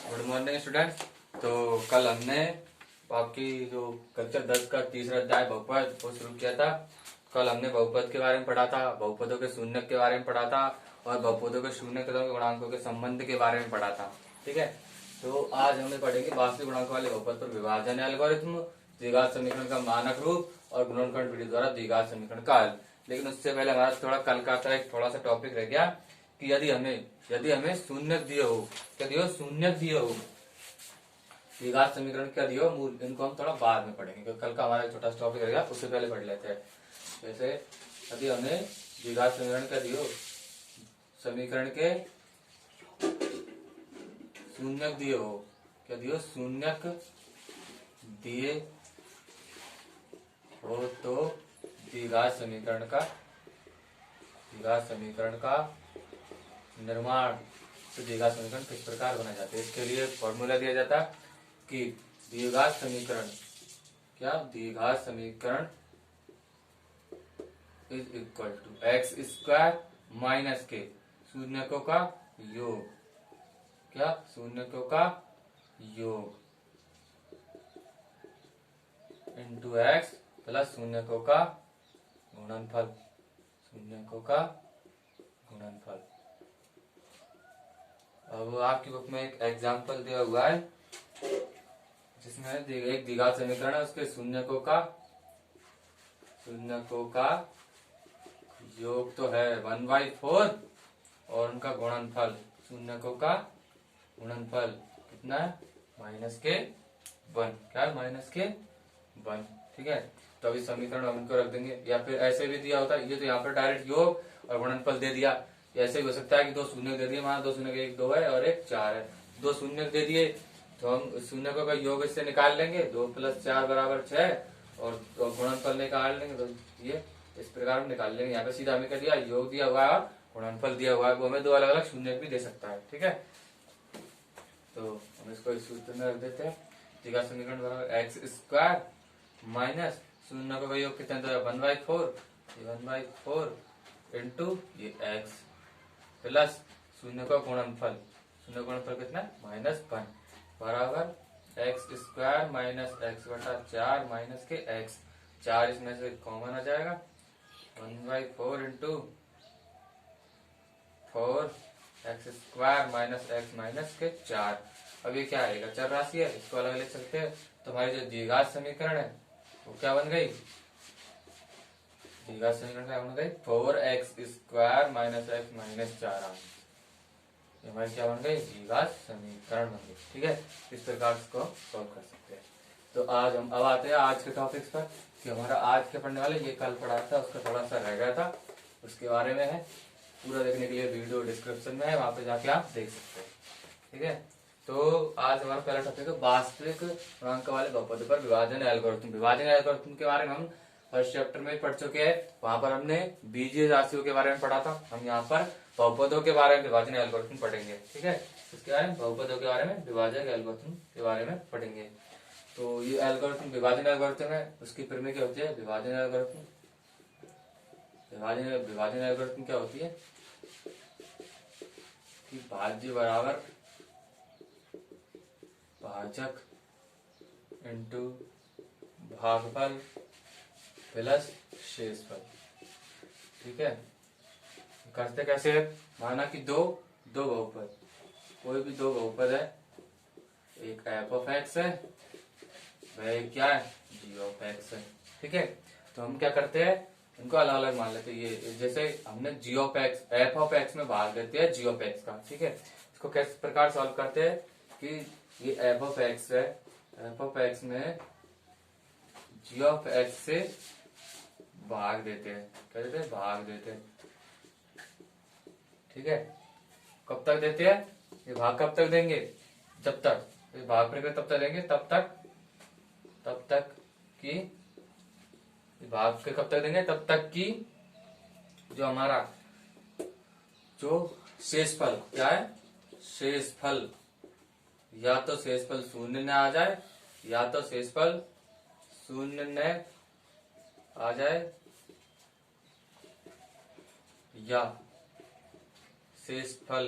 Good morning student. तो कल हमने आपकी जो कक्षा 10 का तीसरा अध्याय बहुपद वो शुरू किया था। कल हमने बहुपद के बारे में पढ़ा था, बहुपदों के शून्य के बारे में पढ़ा था और बहुपदों के शून्य के गुणांकों के संबंध के बारे में पढ़ा था। ठीक है, तो आज हमें पढ़ेंगे वास्तविक गुणांक वाले बहुपद पर विभाजन एल्गोरिथम, द्विघात समीकरण का मानक रूप और गुणनखंड विधि द्वारा द्विघात समीकरण का हल। लेकिन उससे पहले हमारा थोड़ा कल का था एक थोड़ा सा टॉपिक रह गया कि यदि हमें शून्य दिए हो, क्या दियो, शून्य दिए हो, द्विघात समीकरण क्या दियो, मूल, इनको हम थोड़ा बाद में पढ़ेंगे क्योंकि कल का हमारा एक छोटा सा टॉपिक रहेगा, उससे पहले पढ़ लेते हैं। जैसे यदि हमें द्विघात समीकरण क्या दियो, समीकरण के शून्यक दिए हो, क्या दियो, शून्यक दिए हो तो द्विघात समीकरण का निर्माण, तो द्विघात समीकरण किस प्रकार बना जाता है, इसके लिए फॉर्मूला दिया जाता कि द्विघात समीकरण is equal to X square minus के शून्यकों का योग, क्या, शून्यकों का योग इंटू एक्स प्लस शून्यकों का गुणनफल, अब आपकी बुक में एक एग्जाम्पल दिया हुआ है जिसमें एक द्विघात समीकरण है, उसके शून्यकों का योग तो है 1/4 और उनका गुणनफल, शून्यकों का गुणनफल कितना है, -1, क्या है, -1। ठीक है, तो अभी समीकरण हम इनको रख देंगे, या फिर ऐसे भी दिया होता है, ये तो यहाँ पर डायरेक्ट योग और गुणनफल दे दिया। ऐसे भी हो सकता है कि दो शून्य दे दिए, वहां दो शून्य का, एक 2 है और एक 4 है, दो शून्य दे दिए तो हम शून्यकों का योग इससे निकाल लेंगे, 2 + 4 = 6 और गुणनफल निकाल लेंगे, तो ये इस प्रकार हम निकाल लेंगे। यहाँ पे सीधा हमें क्या दिया, योग दिया हुआ है और गुणनफल दिया हुआ है, वो हमें दो अलग अलग शून्य भी दे सकता है। ठीक है, तो हम इसको इस सूत्र में रख देते हैं, द्विघात समीकरण बराबर एक्स स्क्वायर माइनस शून्य का योग कितना है 1/4 इंटू ये एक्स प्लस शून्य का गुणनफल, कितना है -1 बराबर x square minus x/4 minus के एक्स, 4 इसमें से कॉमन आ जाएगा, 1/4 into 4 x square minus x minus के 4। अब ये क्या आएगा, चर राशि है, इसको अलग लिख सकते हैं। तो हमारी जो द्विघात समीकरण है वो क्या बन गई, द्विघात समीकरण क्या बन गई, 4x square minus x minus 4 हमारी क्या बन गई, द्विघात समीकरण बन गई। ठीक है, इस प्रकार इसको सॉल्व कर सकते हैं। तो आज हम अब आते हैं आज के टॉपिक्स पर कि हमारा आज के पढ़ने वाले, ये कल पढ़ा था उसका थोड़ा सा रह गया था, उसके बारे में है। पूरा देखने के लिए वीडियो डिस्क्रिप्शन में है, वहां पे जाके आप देख सकते हैं। ठीक है, तो आज हमारा पहला टॉपिक है वास्तविक गुणांक वाले बहुपद पर विभाजन एल्गोरिथम के बारे में हम फर्स्ट चैप्टर में पढ़ चुके हैं। वहां पर हमने बीजीय राशियों के बारे में पढ़ा था, हम यहाँ पर बहुपदों के बारे में विभाजन एल्गोरिथम पढ़ेंगे। ठीक है, इसके बारे में बहुपदों के बारे में विभाजन एल्गोरिथम के बारे में पढ़ेंगे। तो ये एल्गोरिथम विभाजन एल्गोरिथम है, उसकी प्रमेय क्या होती है, विभाजन एल्गोरिथम क्या होती है कि भाज्य बराबर भाजक इंटू भागफल प्लस शेषफल। ठीक है, करते कैसे है, माना कि दो बहुपद, कोई भी दो बहुपद है, एक f(x) है, वह एक क्या है, g(x) है। ठीक है, तो हम क्या करते हैं, इनको अलग अलग मान लेते हैं। ये जैसे हमने f(x) में भाग देते हैं g(x) का। ठीक है, इसको किस प्रकार सॉल्व करते हैं कि ये f(x) है, f(x) में g(x) से भाग देते हैं, क्या देते हैं, भाग देते हैं। ठीक है, कब तक देते हैं, ये भाग कब तक देंगे, जब तक ये भाग प्रक्रिया तब तक देंगे, तब तक कि भाग के कब तक देंगे, तब तक कि जो हमारा जो शेषफल क्या है, शेषफल या तो शेषफल शून्य न आ जाए, या तो शेषफल शून्य न आ जाए, या शेषफल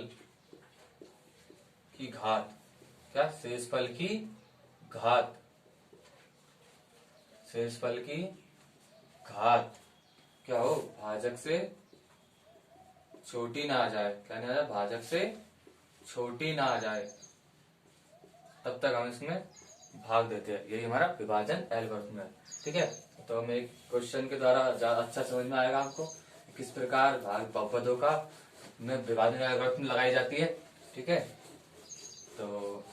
की घात क्या, शेषफल की घात, शेषफल की घात क्या हो, भाजक से छोटी ना आ जाए, क्या नहीं आ जाए, भाजक से छोटी ना आ जाए, तब तक हम इसमें भाग देते हैं। यही हमारा विभाजन एल्गोरिथम है। ठीक है, तो हमें एक क्वेश्चन के द्वारा ज्यादा अच्छा समझ में आएगा आपको किस प्रकार भाग बहुपदों का में विभाजन एल्गोरिथम लगाई जाती है। ठीक है, तो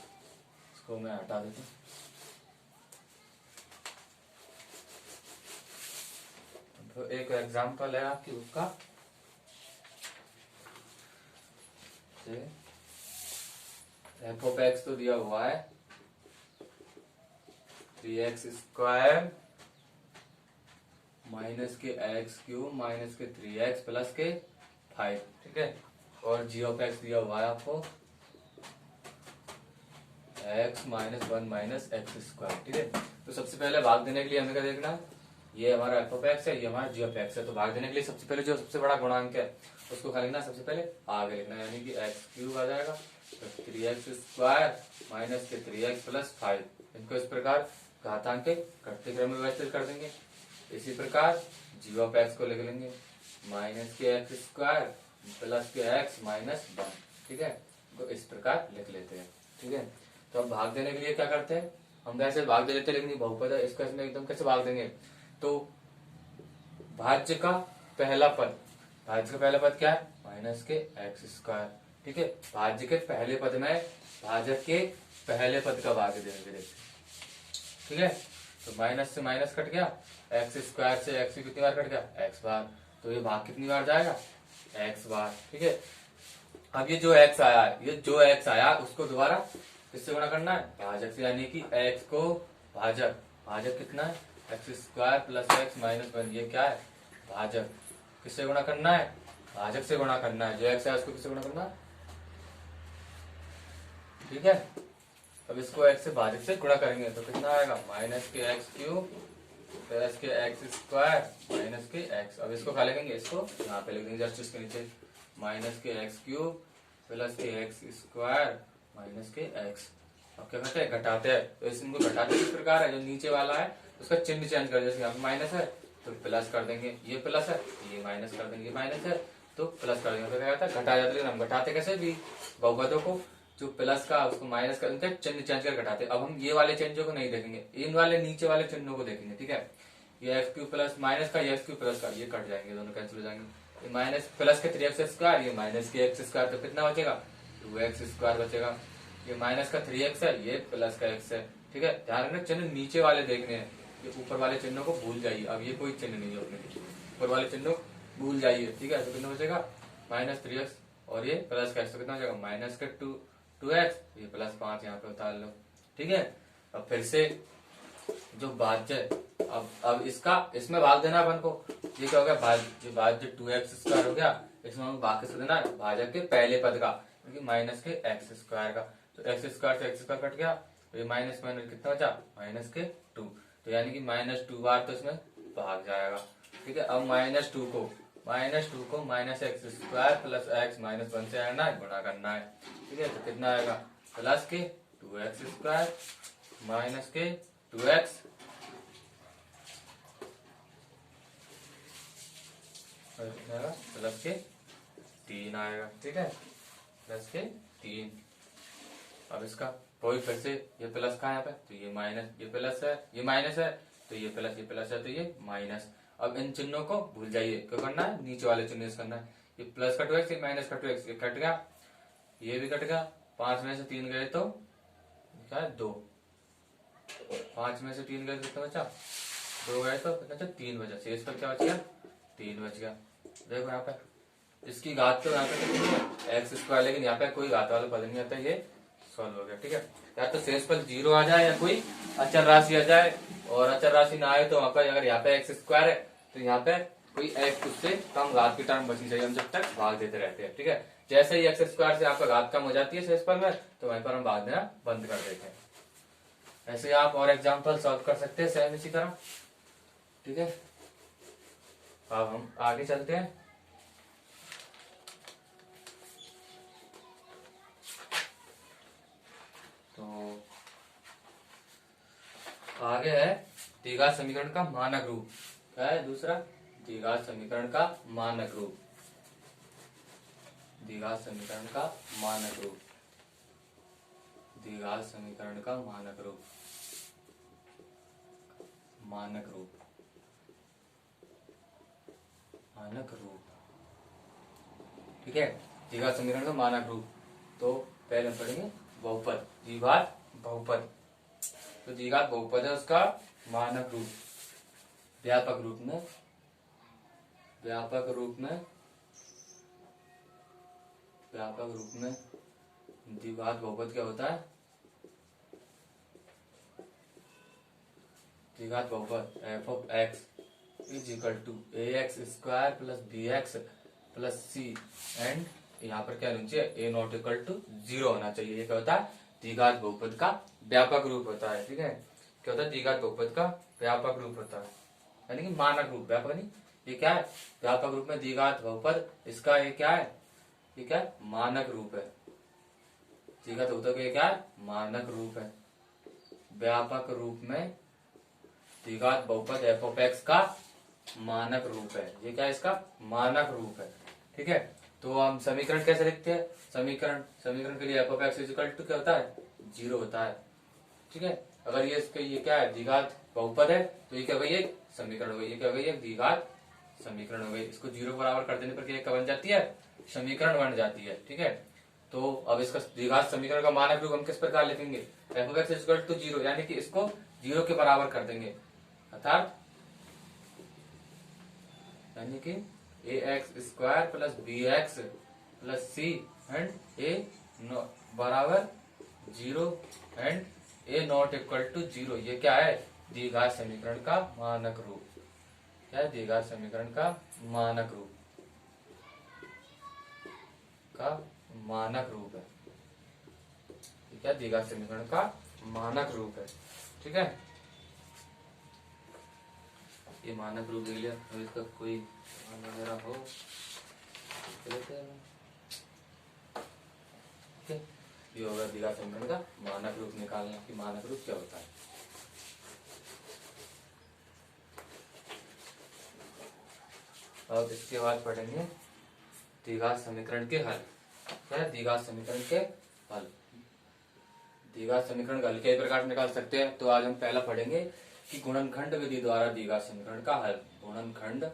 इसको मैं हटा देता हूँ। तो एक एग्जांपल है आपकी उसका, एफ ऑफ एक्स तो दिया हुआ है 3x² माइनस के एक्स क्यूब माइनस के 3x प्लस के 5। ठीक है, और जी ऑफ एक्स दिया हुआ है आपको x माइनस 1 माइनस x²। ठीक है, तो सबसे पहले भाग देने के लिए हमें क्या देखना है, ये हमारा एफ ऑफ एक्स है, ये हमारा जी ऑफ एक्स है। तो भाग देने के लिए सबसे पहले जो सबसे बड़ा गुणांक है उसको क्या लिखना है, सबसे पहले आगे लिखना है, यानी कि x³ आ जाएगा, तो 3x² माइनस के 3x प्लस 5। इनको इस प्रकार घातांक के घटते क्रम में व्यवस्थित कर देंगे। इसी प्रकार जी ऑफ एक्स को लिख लेंगे माइनस के x² प्लस के x माइनस 1। ठीक है, तो इस प्रकार लिख लेते हैं। ठीक है, तो अब भाग देने के लिए क्या करते हैं, हम वैसे भाग दे देते हैं, लेकिन बहुपद है इसका इसमें एकदम कैसे भाग देंगे, तो भाज्य का पहला पद, भाज्य का पहला पद क्या है, माइनस के x²। ठीक है, भाज्य के पहले पद में भाजक के पहले पद का भाग देंगे। ठीक है, तो माइनस से माइनस कट गया, x² से x कितनी बार कट गया, x बार, तो ये भाग कितनी बार जाएगा, x बार। ठीक है, अब ये जो x आया, ये जो x आया उसको दोबारा किससे गुणा करना है, भाजक से, यानी कि x को भाजक, भाजक कितना है, x² प्लस x माइनस 1, ये क्या है, भाजक, किससे गुणा करना है, भाजक से गुणा करना है, जो x है उसको किससे गुणा करना है। ठीक है, अब इसको x से भाजक से गुणा करेंगे तो कितना आएगा, माइनस के x³ प्लस के x² माइनस के x। अब इसको खा लेंगे, इसको यहाँ पे लिख देंगे जस्ट इसके नीचे, माइनस के x³ प्लस के x² माइनस के x। अब क्या करते हैं, घटाते हैं, तो इनको घटाते इस प्रकार है, जो नीचे वाला है उसका चिन्ह चेंज कर, जैसे यहाँ पे माइनस है तो प्लस कर देंगे, ये प्लस है ये माइनस कर देंगे, माइनस है तो प्लस कर देंगे, तो क्या होता है, घटा जाता है। लेकिन हम घटाते कैसे भी बहुपदों को, जो प्लस का उसको माइनस कर देते हैं, चिन्ह चेंज कर घटाते। अब हम ये वाले चिन्हों को नहीं देखेंगे, इन वाले नीचे वाले चिन्हों को देखेंगे। ठीक है, ये x³ प्लस माइनस का, ये x³ प्लस का, ये कट जाएंगे, दोनों कैंसिल हो जाएंगे। ये माइनस प्लस के 3x², ये माइनस के x², तो कितना बचेगा, 2x² बचेगा। ये माइनस का 3x है, ये प्लस का x है। ठीक है, ध्यान रखना चिन्ह नीचे वाले देखने हैं, ये ऊपर वाले चिन्हों को भूल जाइए। अब ये कोई चिन्ह नहीं है अपने, ऊपर वाले चिन्हों भूल जाइए। ठीक है, तो कितना बचेगा, माइनस 3x और ये प्लस का x, तो कितना हो जाएगा, माइनस का 2x, ये प्लस 5 यहाँ पे उतार लो। ठीक है, अब फिर से जो भाज्य, अब इसका इसमें भाग देना अपन को, ये क्या हो गया, भाज्य 2x² हो गया, इसमें हमें भाग किससे देना है, भाजक के पहले पद का, क्योंकि माइनस के x² का, तो x² से x² कट गया, तो ये माइनस माइनस कितना बचा, माइनस के 2, तो यानी कि -2 बार तो इसमें भाग जाएगा। ठीक है, अब -2 को minus x² plus x minus 1 से गुणा करना है। ठीक है, तो कितना आएगा, प्लस के 2x² माइनस के 2x प्लस के 3 आएगा। ठीक है, प्लस के 3। अब इसका कोई फिर से, ये प्लस का यहाँ पे, तो ये माइनस, ये प्लस है ये माइनस है, तो ये प्लस है तो ये माइनस। अब इन चिन्हों को भूल जाइए, क्यों करना है, नीचे वाले चिन्ह से करना है। ये प्लस का 2x, ये माइनस का 2x, ये कट गया, ये भी कट गया, 5 में से 3 गए तो क्या है, 2, 5 में से 3 गए तो कितना बचा, 2 गए तो कितना बचा, 3 बचा, शेष पर क्या बच गया, 3 बच गया। देखो यहाँ पे इसकी घात तो यहाँ पे कितनी है, x², लेकिन यहाँ पे कोई घात वाला पद नहीं आता, ये सॉल्व हो गया। ठीक है, या तो शेषफल 0 आ जाए या कोई अचर राशि आ जाए, और अचर राशि ना आए तो वहां पर अगर यहाँ पे x² है तो यहाँ पे कोई x उससे कम घात की टर्म बचनी चाहिए, हम जब तक भाग देते रहते हैं। ठीक है, जैसे ही x² से आपका घात कम हो जाती है शेषफल में, तो वहीं पर हम भाग देना बंद कर देते हैं। ऐसे आप और एग्जाम्पल सॉल्व कर सकते हैं सेम इसी तरह। ठीक है, अब हम आगे चलते हैं। तो आगे है द्विघात समीकरण का मानक रूप। क्या है दूसरा? द्विघात समीकरण का मानक रूप। द्विघात समीकरण का मानक रूप। द्विघात समीकरण का मानक रूप। मानक रूप। मानक रूप। ठीक है, द्विघात समीकरण का मानक रूप। तो पहले हम पढ़ेंगे बहुपद, द्विघात बहुपद। तो द्विघात बहुपद है उसका मानक रूप। व्यापक रूप में, व्यापक रूप में, व्यापक रूप में द्विघात बहुपद क्या होता है? द्विघात बहुपद F of X is equal to A X square plus B X plus C and यहाँ पर क्या होना चाहिए? ए नॉट इक्वल टू 0 होना चाहिए। ये क्या होता है? द्विघात बहुपद का व्यापक रूप होता है। ठीक है, क्या होता है? द्विघात बहुपद का व्यापक रूप होता है, यानी कि मानक रूप। व्यापक नहीं, ये क्या है? व्यापक रूप में द्विघात बहुपद, इसका ये क्या है? ये क्या है? मानक रूप है। द्विघात बहुपद का ये क्या है? मानक रूप है। व्यापक रूप में द्विघात बहुपद एफ ऑफ एक्स का मानक रूप है। ये क्या है? इसका मानक रूप है। ठीक है, तो हम समीकरण कैसे लिखते हैं? समीकरण के लिए F of X is equal to क्या होता है? 0 होता है। ठीक है, अगर ये इसका ये क्या है? द्विघात बहुपद है, तो ये क्या हो गई? एक समीकरण हो गई। ये क्या हो गई? एक द्विघात समीकरण हो गई। इसको 0 बराबर कर देने पर क्या बन जाती है? समीकरण बन जाती है। ठीक है, तो अब इसका द्विघात समीकरण का मानक रूप हम किस प्रकार लिखेंगे? F of X is equal to 0, यानी कि इसको 0 के बराबर कर देंगे, अर्थात यानी कि A X square plus B X plus C and A बराबर 0 and A not equal to 0। ये क्या है? द्विघात समीकरण का मानक रूप। क्या है? द्विघात समीकरण का मानक रूप का मानक रूप है। क्या? द्विघात समीकरण का मानक रूप है। ठीक है, ये मानक रूप ले लिया। अब इसका कोई वगैरह हो ये होगा द्विघात समीकरण का मानक रूप निकालना कि मानक रूप क्या होता है। अब इसके बाद पढ़ेंगे द्विघात समीकरण के हल। क्या है? द्विघात समीकरण के हल। द्विघात समीकरण का हल कई प्रकार से निकाल सकते हैं। तो आज हम पहला पढ़ेंगे कि गुणनखंड विधि द्वारा द्विघात समीकरण का हल। गुणनखंड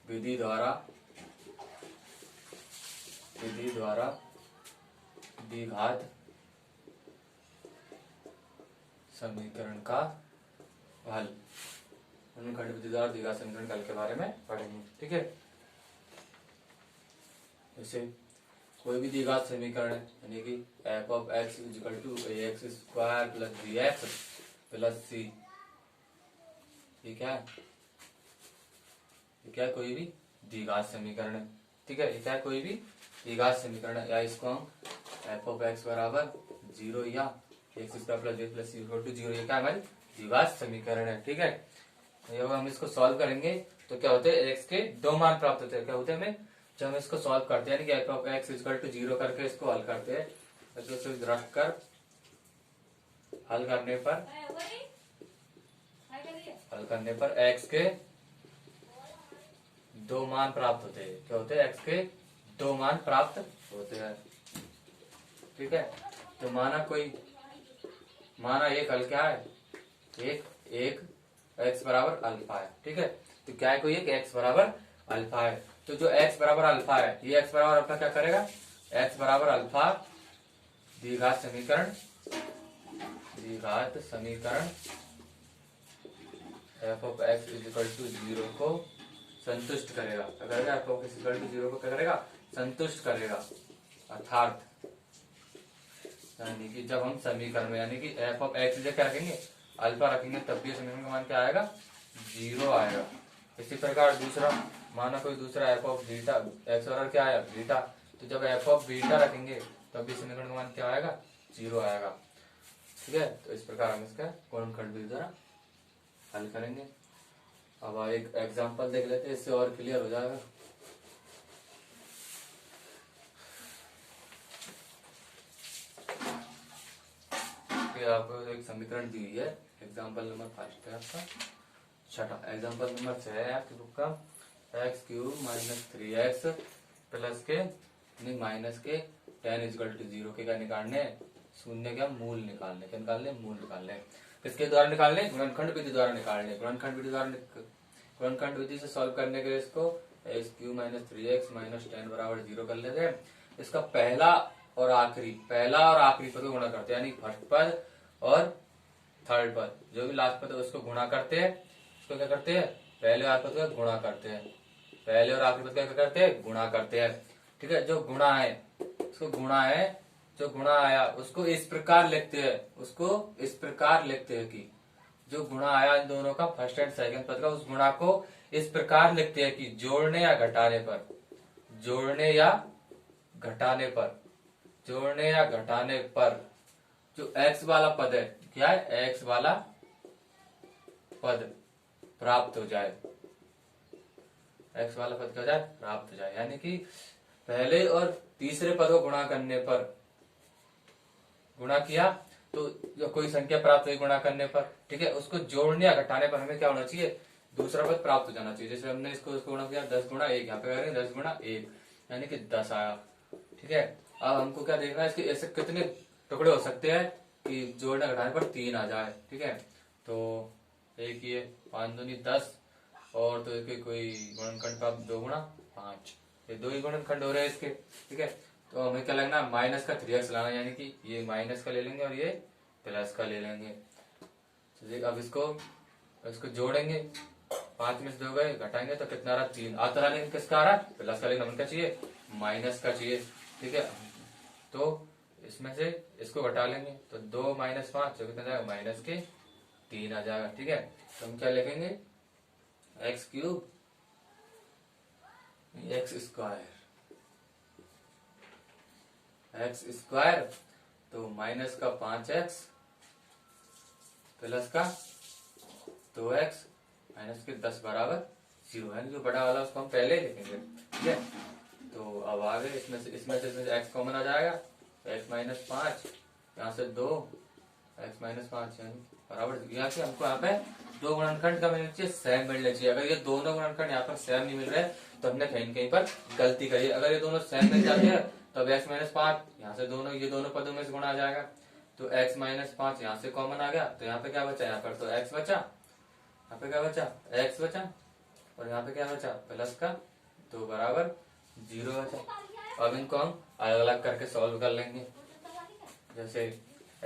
विधि द्वारा द्विघात समीकरण का हल। गुणनखंड विधि द्वारा द्विघात समीकरण का हल के बारे में पढ़ेंगे। ठीक है, जैसे कोई भी द्विघात समीकरण है, यानी कि F of X is equal to A X square plus B X plus C. ये क्या है? ये क्या है? कोई भी द्विघात समीकरण है। ठीक है, ये क्या है? कोई भी द्विघात समीकरण है। या इसको हम एफ ऑफ एक्स बराबर 0 या X square plus B plus C equal to 0, ये क्या हमारी द्विघात समीकरण है। ठीक है, जब हम इसको सॉल्व करेंगे तो क्या होते हैं? एक्स के 2 मान प्राप्त होते हैं। क्या होते हैं? हमें जब हम इसको सॉल्व करते हैं, यानी कि F of X equal to 0 करके इसको हल करते हैं, तो इसको रख कर हल करने पर एक्स के 2 मान प्राप्त होते हैं। क्या होते हैं? एक्स के 2 मान प्राप्त होते हैं। ठीक है, तो माना एक हल क्या है? एक एक्स बराबर अल्फा है। ठीक है, तो क्या है? कोई एक एक्स बराबर अल्फा है। तो जो एक्स बराबर अल्फा है, ये एक्स बराबर अल्फा क्या करेगा? एक्स बराबर अल्फा द्विघात समीकरण F of X is equal to 0 को संतुष्ट करेगा। क्या करेगा? F of X equal to 0 को क्या करेगा? संतुष्ट करेगा। अर्थात यानी कि जब हम समीकरण में, यानी कि एफ ऑफ एक्स क्या रखेंगे? अल्फा रखेंगे, तब भी समीकरण का मान क्या आएगा? 0 आएगा। इसी प्रकार दूसरा, माना कोई दूसरा एफ ऑफ बीटा, एक्स बराबर क्या आया? बीटा, तो जब एफ ऑफ बीटा रखेंगे तब भी समीकरण का मान क्या आएगा? 0 आएगा। ठीक है, तो इस प्रकार हम इसका गुणनखंड विधि द्वारा हल करेंगे। अब एक एग्जांपल देख लेते हैं, इससे और क्लियर हो जाएगा। ये आपको एक समीकरण दी हुई है, एग्जाम्पल नंबर 5 है आपका छठा, एग्जाम्पल नंबर 6 है आपकी बुक का। X cube minus 3x plus के नहीं माइनस के 10 इजकल टू 0 के क्या निकालने, शून्य का मूल निकालने, क्या निकालने, मूल निकालने। किसके द्वारा निकालने, गुणनखंड विधि द्वारा निकालने। गुणनखंड विधि द्वारा गुणनखंड विधि से सॉल्व करने के लिए इसको x cube minus 3x minus 10 बराबर 0 कर लेते हैं। इसका पहला और आखिरी पद को गुणा करते हैं, यानी फर्स्ट पद और थर्ड पद, जो भी लास्ट पद है उसको गुणा करते हैं। उसको क्या करते हैं, पहले और पद का गुणा करते हैं, पहले और आखिरी पद का क्या करते हैं, गुणा करते हैं। ठीक है, जो गुणा है उसको गुणा है, जो गुणा आया उसको इस प्रकार लिखते हैं, उसको इस प्रकार लिखते हैं कि जो गुणा आया इन दोनों का फर्स्ट एंड सेकंड पद का, उस गुणा को इस प्रकार लिखते हैं कि जोड़ने या घटाने पर, जोड़ने या घटाने पर, जोड़ने या घटाने पर जो x वाला पद है, क्या है, x वाला पद प्राप्त हो जाए, x वाला पद क्या हो जाए, प्राप्त हो जाए। यानी कि पहले और तीसरे पद को गुणा करने पर, गुणा किया तो जो कोई संख्या प्राप्त हुई गुणा करने पर, ठीक है, उसको जोड़ने या घटाने पर हमें क्या होना चाहिए, दूसरा पद प्राप्त हो जाना चाहिए। जैसे हमने इसको गुणा किया 10 गुणा 1, यहाँ पे करेंगे 10 गुणा 1 यानी कि 10 आया। ठीक है, अब हमको क्या देखना है, इसके ऐसे कितने टुकड़े हो सकते हैं कि जोड़ने घटाने पर 3 आ जाए। ठीक है, तो एक ये 5 दूनी 10 और तो कोई गुणनखंड का 2 गुणा 5, ये 2 ही गुणनखंड हो रहे हैं इसके। ठीक है, तो हमें क्या लगना, माइनस का 3x लाना, यानी कि ये माइनस का ले लेंगे और ये प्लस का ले लेंगे। तो अब इसको जोड़ेंगे, 5 में से 2 गए, घटाएंगे तो कितना रहा, 3 आता रहा, लेकिन किसका आ रहा, प्लस का, लेकिन हमें क्या चाहिए, माइनस का चाहिए। ठीक है, तो इसमें से इसको घटा लेंगे तो 2 माइनस 5 जो कितना जाएगा, माइनस के 3 आ जाएगा। ठीक है, तो हम क्या लिखेंगे, x cube x square, x square तो माइनस का 5x प्लस का 2x माइनस के 10 बराबर 0 है, जो बड़ा वाला उसको हम पहले लिखेंगे। ठीक है, तो अब आगे इसमें से x कॉमन आ जाएगा, x माइनस 5 यहाँ से 2 x माइनस 5 बराबर, यहाँ से हमको यहाँ पे दो गुणनखंड का मिलना चाहिए, सेम मिलना चाहिए। अगर ये दोनों गुणनखंड यहाँ पर सेम नहीं मिल रहे तो हमने कहीं कहीं पर गलती करी। अगर ये दोनों सेम मिल जाते हैं तो अब x माइनस 5 यहाँ से दोनों ये दोनों पदों में से गुणा आ जाएगा, तो x माइनस 5 यहाँ से कॉमन आ गया, तो यहाँ पे क्या बचा, यहाँ पर तो x बचा, यहाँ पे क्या बचा, x बचा, और यहाँ पे क्या बचा, प्लस का 2 बराबर 0 बचा। अब इनको हम अलग अलग करके सॉल्व कर लेंगे। जैसे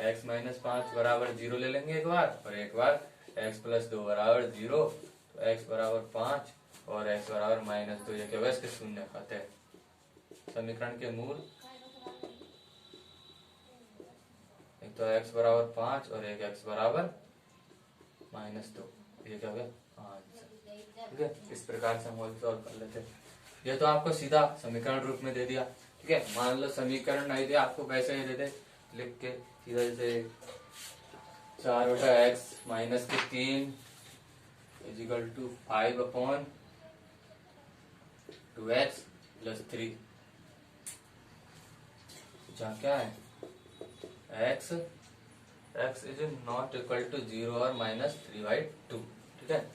x माइनस 5 बराबर 0 ले लेंगे एक बार, और एक बार x प्लस 2 बराबर 0, तो x बराबर 5 और x बराबर माइनस 2, ये क्या होगा, इसके शून्य खाते हैं। समीकरण के मूल, एक तो x बराबर 5 और एक x बराबर माइनस 2, ये क्या हो गया, 5। ठीक है, इस प्रकार से हम सॉल्व कर लेते हैं। ये तो आपको सीधा समीकरण रूप में दे दिया। ठीक है, मान लो समीकरण नहीं दिया आपको, वैसे ही दे दे लिख के सीधा, जैसे 4/x माइनस के 3 इजिकल टू 5/2x प्लस 3, जहाँ क्या है, x is not equal to 0 और माइनस 3/2। ठीक है,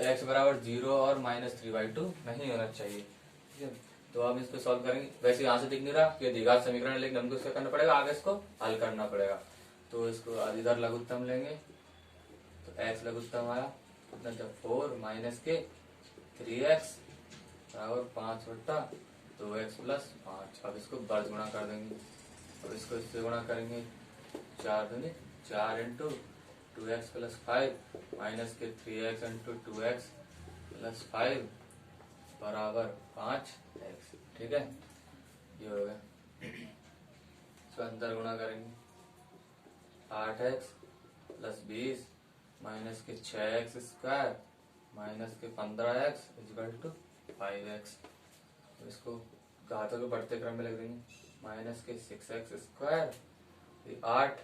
x बराबर 0 और माइनस 3/2 नहीं होना चाहिए। ठीक है, तो हम इसको सॉल्व करेंगे। वैसे यहाँ से दिख नहीं रहा कि द्विघात समीकरण, लेकिन हमको इसका करना पड़ेगा, आगे इसको हल करना पड़ेगा। तो इसको इधर लघुत्तम लेंगे, तो x लघुत्तम आया कितना, जब 4 माइनस के 3x बराबर 5/2x प्लस 5। अब इसको वर्ग गुणा कर देंगे, अब इसको इससे गुणा करेंगे, 4 दूनी 4 इंटू 2x प्लस 5 माइनस के 3x इंटू 2x प्लस 5 बराबर 5x। ठीक है, ये हो गया। इसको अंदर गुणा करेंगे, 8x प्लस 20 माइनस के 6x स्क्वायर माइनस के 15x इक्वल टू 5x। तो इसको घातों के बढ़ते क्रम में लिख देंगे, माइनस के 6x स्क्वायर 8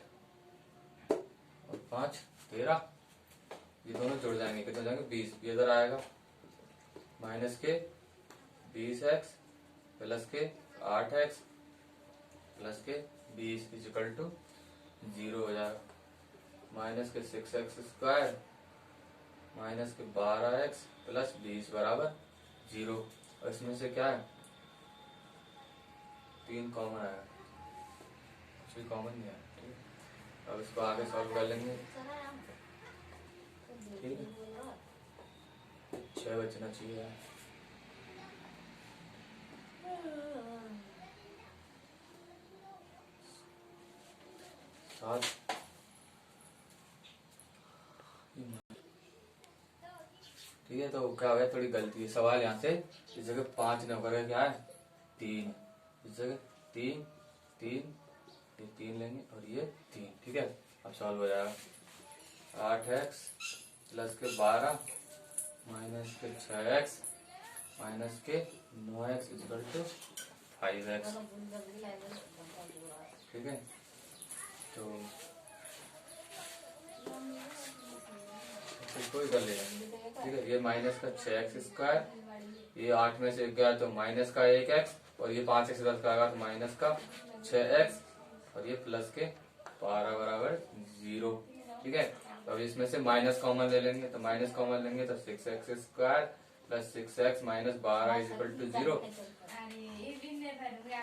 और 5 13, ये दोनों जुड़ जाएंगे, कितने जाएंगे 20, ये इधर आएगा, माइनस के 20x प्लस के 8x प्लस के 20 इक्वल टू 0 हो जाएगा। माइनस के 6x² माइनस के 12x प्लस 20 बराबर 0। और इसमें से क्या है 3 कॉमन आया, कुछ भी कॉमन नहीं आया। ठीक है, अब इसको आगे सॉल्व कर लेंगे। ठीक है, 6 बचना चाहिए। 7। ठीक है, तो क्या हो गया, थोड़ी गलती है। सवाल यहाँ से इस जगह 5 न होकर क्या है 3, इस जगह 3 3, ये 3 लेंगे और ये 3। ठीक है, अब सॉल्व हो जाएगा। 8x प्लस के 12 माइनस के 6x माइनस के 9x इक्वल टू 5x। ठीक है, तो कोई कर लेगा। ठीक है, ये माइनस का 6x², ये 8 में से 1 गया तो माइनस का 1x, और ये 5x रद्द का आएगा तो माइनस का 6x, और ये प्लस के 12 बराबर 0। ठीक है, तो अब इसमें से माइनस कॉमन ले लेंगे, तो माइनस कॉमन लेंगे तो 6x² plus 6x minus 12 equal to 0।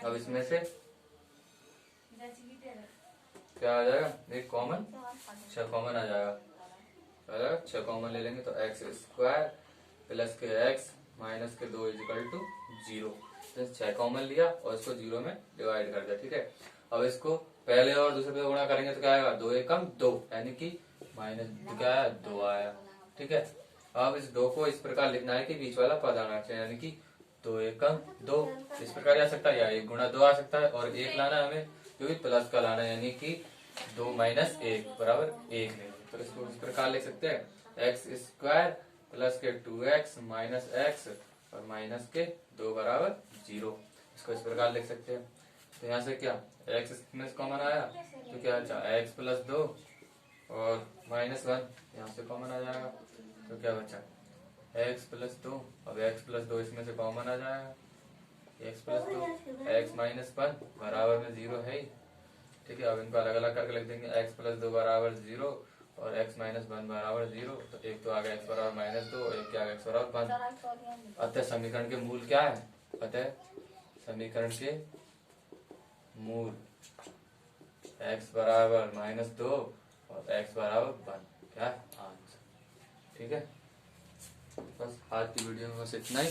अब इसमें से क्या आ जाएगा, एक कॉमन 6 कॉमन आ जाएगा। 6 कॉमन ले लेंगे तो x² प्लस के x माइनस के 2 इक्वल टू 0। 6 कॉमन लिया और इसको 0 में डिवाइड कर दिया। ठीक है, अब इसको पहले और दूसरे पे गुणा करेंगे तो क्या आएगा, 2 एकम 2, यानी कि माइनस क्या है 2 आया। ठीक है, अब इस 2 को इस प्रकार लिखना है कि बीच वाला पद आना चाहिए, यानी कि 2 एकम 2 इस प्रकार आ सकता है, या 1 गुणा 2 आ सकता है, और 1 लाना है हमें जो भी प्लस का लाना है, यानी कि 2 माइनस 1 बराबर 1 लेंगे। तो इसको इस प्रकार लिख सकते हैं x² प्लस के 2x माइनस x और माइनस के 2 बराबर 0। इसको इस प्रकार लिख सकते हैं। तो यहाँ से क्या x में कॉमन आया तो क्या अच्छा x प्लस 2 और माइनस 1 यहाँ से कॉमन आ जाएगा, तो क्या बचा x प्लस 2। अब x प्लस 2 इसमें से कॉमन आ जाएगा, x प्लस 2 x माइनस 1 बराबर में 0 है ही। ठीक है, अब इनको अलग अलग करके लिख देंगे, x प्लस 2 बराबर 0 और x माइनस 1 बराबर 0। तो एक तो आ गया x बराबर माइनस 2 और एक क्या आ गया x बराबर 1। अतः समीकरण के मूल क्या है, अतः समीकरण के मूल x बराबर माइनस 2 और x बराबर 1 क्या है आंसर। ठीक है, बस आज की वीडियो में बस इतना ही।